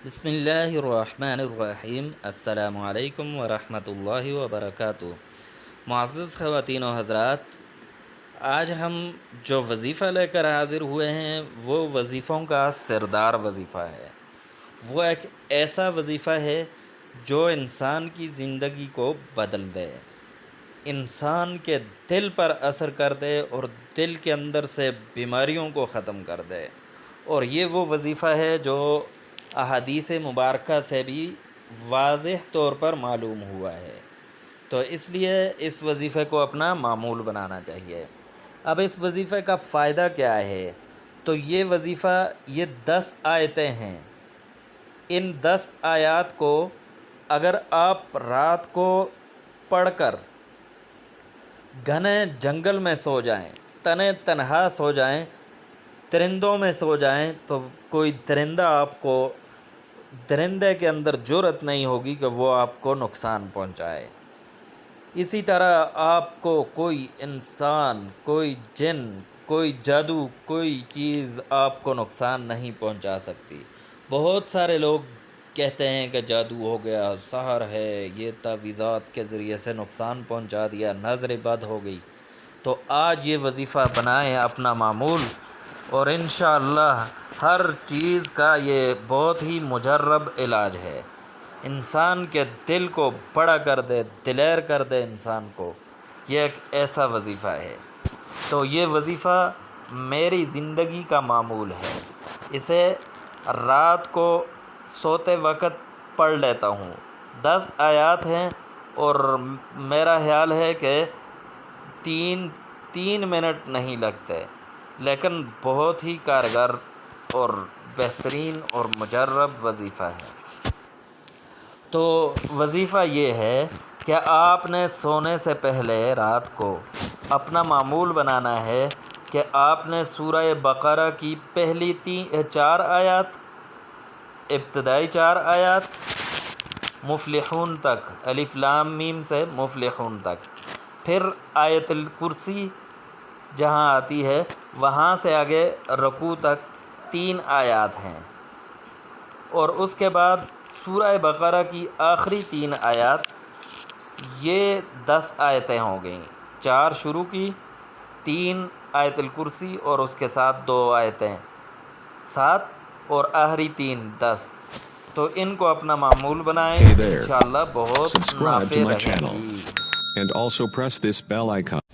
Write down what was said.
بسم اللہ الرحمن الرحیم۔ السلام علیکم ورحمۃ اللہ وبرکاتہ۔ معزز خواتین و حضرات، آج ہم جو وظیفہ لے کر حاضر ہوئے ہیں وہ وظیفوں کا سردار وظیفہ ہے۔ وہ ایک ایسا وظیفہ ہے جو انسان کی زندگی کو بدل دے، انسان کے دل پر اثر کر دے اور دل کے اندر سے بیماریوں کو ختم کر دے، اور یہ وہ وظیفہ ہے جو احادیث مبارکہ سے بھی واضح طور پر معلوم ہوا ہے۔ تو اس لیے اس وظیفے کو اپنا معمول بنانا چاہیے۔ اب اس وظیفے کا فائدہ کیا ہے؟ تو یہ وظیفہ، یہ 10 آیتیں ہیں۔ ان 10 آیات کو اگر آپ رات کو پڑھ کر گھنے جنگل میں سو جائیں، تنے تنہا سو جائیں، درندوں میں سو جائیں، تو کوئی درندے کے اندر جرأت نہیں ہوگی کہ وہ آپ کو نقصان پہنچائے۔ اسی طرح آپ کو کوئی انسان، کوئی جن، کوئی جادو، کوئی چیز آپ کو نقصان نہیں پہنچا سکتی۔ بہت سارے لوگ کہتے ہیں کہ جادو ہو گیا، سحر ہے، یہ تعویذات کے ذریعے سے نقصان پہنچا دیا، نظر بد ہو گئی۔ تو آج یہ وظیفہ بنائیں اپنا معمول، اور انشاءاللہ ہر چیز کا یہ بہت ہی مجرب علاج ہے۔ انسان کے دل کو بڑا کر دے، دلیر کر دے انسان کو۔ یہ ایک ایسا وظیفہ ہے۔ تو یہ وظیفہ میری زندگی کا معمول ہے۔ اسے رات کو سوتے وقت پڑھ لیتا ہوں۔ 10 آیات ہیں، اور میرا خیال ہے کہ تین منٹ نہیں لگتے، لیکن بہت ہی کارگر اور بہترین اور مجرب وظیفہ ہے۔ تو وظیفہ یہ ہے کہ آپ نے سونے سے پہلے رات کو اپنا معمول بنانا ہے کہ آپ نے سورہ بقرہ کی پہلی 4 آیات، ابتدائی 4 آیات، مفلحون تک، الف لام میم سے مفلحون تک، پھر آیت الکرسی جہاں آتی ہے وہاں سے آگے رکوع تک 3 آیات ہیں، اور اس کے بعد سورہ بقرہ کی آخری 3 آیات، یہ 10 آیتیں ہو گئیں۔ 4 شروع کی، 3 آیت الکرسی، اور اس کے ساتھ 2 آیتیں 7، اور آخری 3 10۔ تو ان کو اپنا معمول بنائیں، Hey there. انشاءاللہ بہت Subscribe to نافع my رہیں channel گی۔ and also press this bell icon.